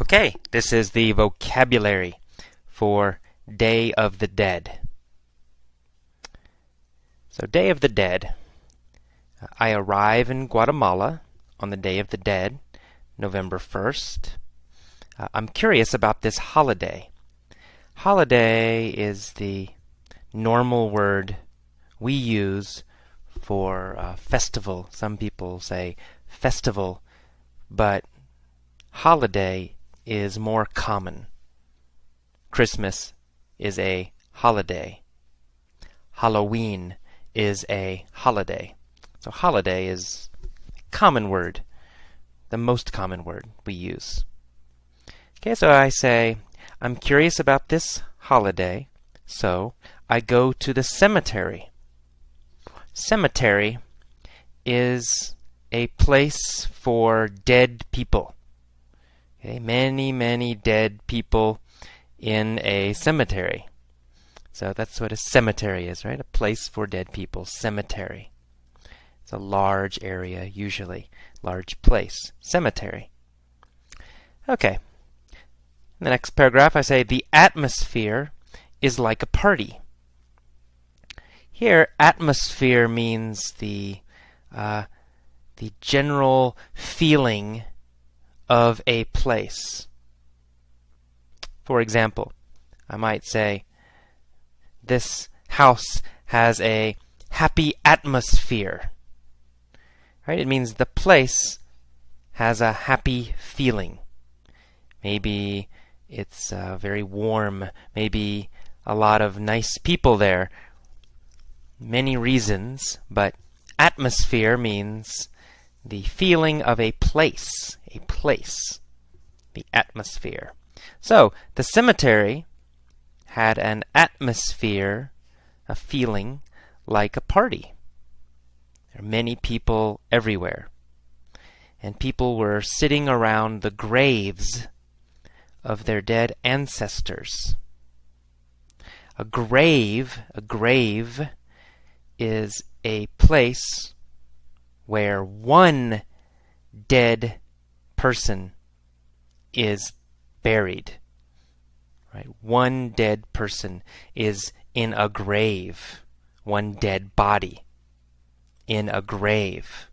Okay, this is the vocabulary for Day of the Dead. So, Day of the Dead. I arrive in Guatemala on the Day of the Dead, November 1st. I'm curious about this holiday. Holiday is the normal word we use for festival. Some people say festival, but holiday is more common. Christmas is a holiday. Halloween is a holiday. So holiday is a common word, the most common word we use. Okay, so I say, I'm curious about this holiday, so I go to the cemetery. Cemetery is a place for dead people. Okay, many dead people in a cemetery. So that's what a cemetery is, right? A place for dead people. Cemetery. It's a large area, usually. Large place. Cemetery. Okay. In the next paragraph, I say, the atmosphere is like a party. Here, atmosphere means the general feeling of a place. For example, I might say, this house has a happy atmosphere. Right? It means the place has a happy feeling. Maybe it's very warm. Maybe a lot of nice people there. Many reasons, but atmosphere means the feeling of a place. A place. The atmosphere. So, the cemetery had an atmosphere, a feeling, like a party. There are many people everywhere. And people were sitting around the graves of their dead ancestors. A grave is a place where one dead person is buried. Right? One dead person is in a grave. One dead body in a grave.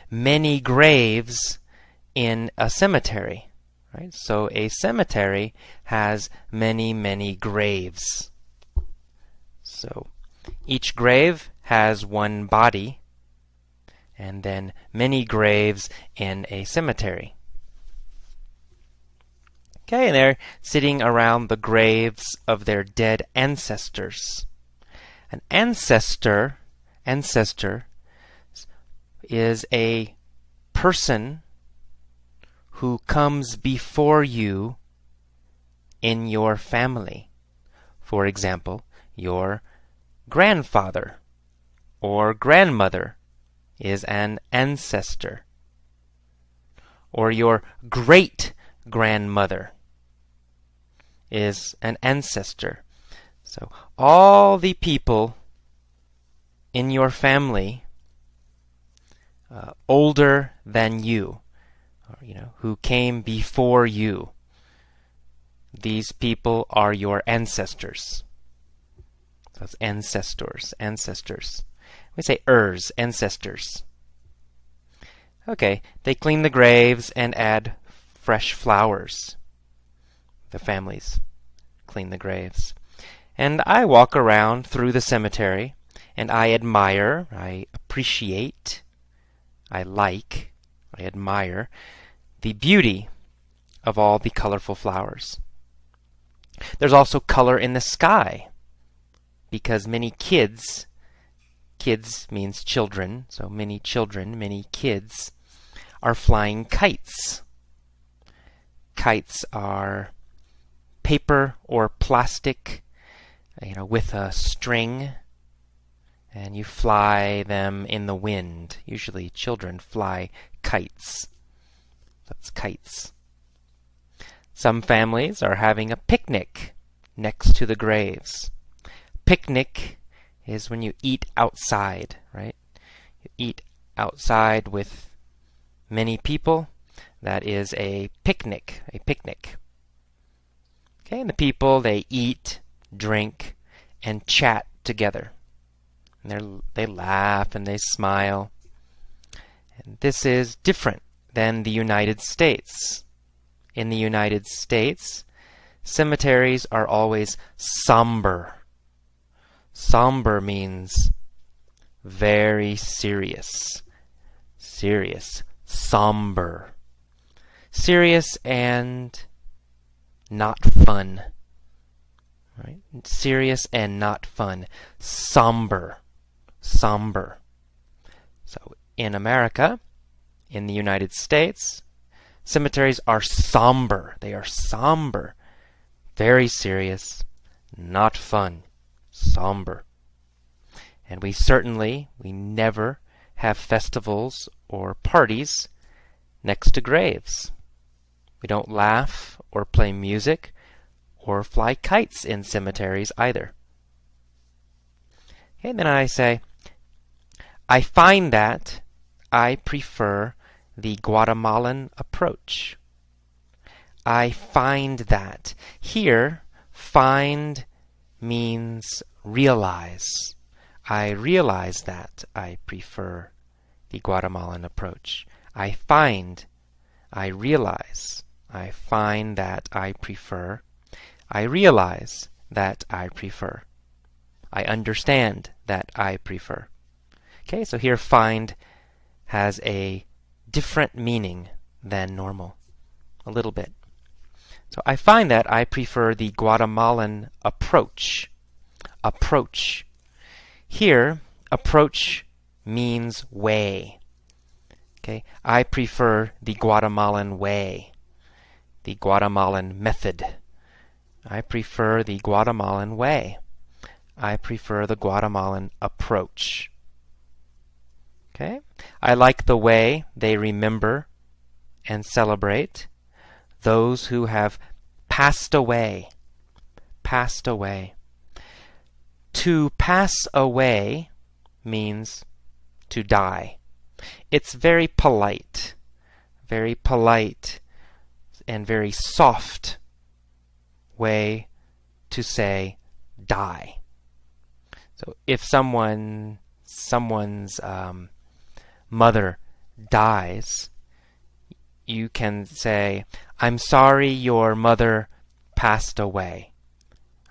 Many graves in a cemetery. Right? So a cemetery has many graves. So each grave has one body, and then many graves in a cemetery. Okay, and they're sitting around the graves of their dead ancestors. An ancestor is a person who comes before you in your family. For example, your grandfather or grandmother is an ancestor. Or your great-grandmother is an ancestor. So all the people in your family older than you, or, who came before you, these people are your ancestors. So it's ancestors. We say ancestors. Okay, they clean the graves and add fresh flowers. The families clean the graves. And I walk around through the cemetery, and I admire, I appreciate, I admire the beauty of all the colorful flowers. There's also color in the sky, because many kids means children, so many kids are flying kites. Kites are paper or plastic, with a string, and you fly them in the wind. Usually children fly kites. That's kites. Some families are having a picnic next to the graves. Picnic is when you eat outside, right? You eat outside with many people. That is a picnic, Okay, and the people, they eat, drink, and chat together. And they laugh and they smile. And this is different than the United States. In the United States, cemeteries are always somber. Somber means very serious. Serious. Somber. Serious and not fun. Right? Serious and not fun. Somber. Somber. So in America, in the United States, cemeteries are somber. They are somber. Very serious. Not fun. Somber. And we never have festivals or parties next to graves. We don't laugh or play music or fly kites in cemeteries either. Okay, then I say, I find that I prefer the Guatemalan approach. I find that. Here, find means realize. I realize that I prefer the Guatemalan approach. I find, I realize, I find that I prefer, I realize that I prefer, I understand that I prefer. Okay, so here find has a different meaning than normal, a little bit. So I find that I prefer the Guatemalan approach. Approach. Here, approach means way. Okay, I prefer the Guatemalan way, the Guatemalan method. I prefer the Guatemalan way. I prefer the Guatemalan approach. Okay, I like the way they remember and celebrate those who have passed away. Passed away. To pass away means to die. It's very polite and very soft way to say die. So if someone's mother dies, you can say, I'm sorry your mother passed away.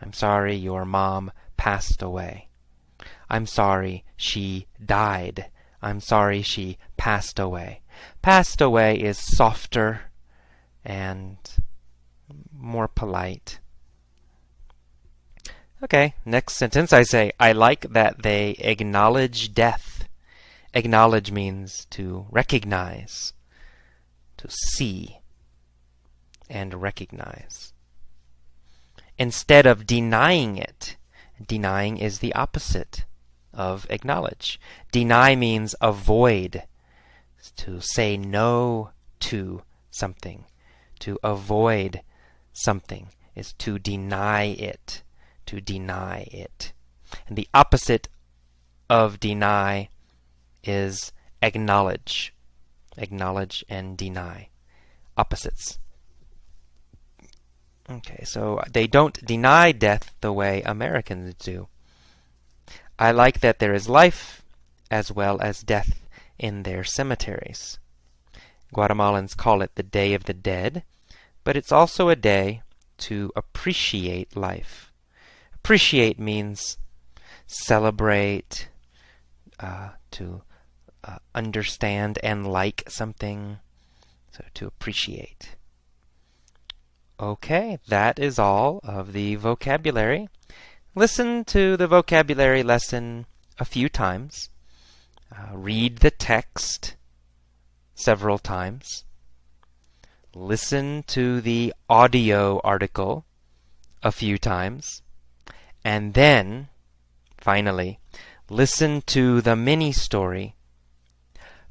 I'm sorry your mom passed away. I'm sorry she died. I'm sorry she passed away. Passed away is softer and more polite. Okay, next sentence I say, I like that they acknowledge death. Acknowledge means to recognize, to see, and recognize. Instead of denying it, denying is the opposite of acknowledge. Deny means avoid, to say no to something. To avoid something is to deny it. To deny it. And the opposite of deny is acknowledge. Acknowledge and deny. Opposites. Okay, so they don't deny death the way Americans do. I like that there is life as well as death in their cemeteries. Guatemalans call it the Day of the Dead, but it's also a day to appreciate life. Appreciate means celebrate, to understand and like something, so to appreciate. Okay, that is all of the vocabulary. Listen to the vocabulary lesson a few times. Read the text several times. Listen to the audio article a few times. And then, finally, listen to the mini story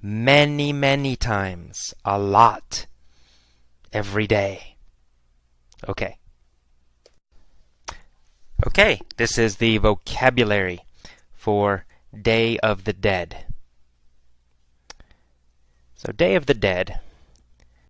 many, many times, a lot, every day. Okay. Okay, this is the vocabulary for Day of the Dead. So Day of the Dead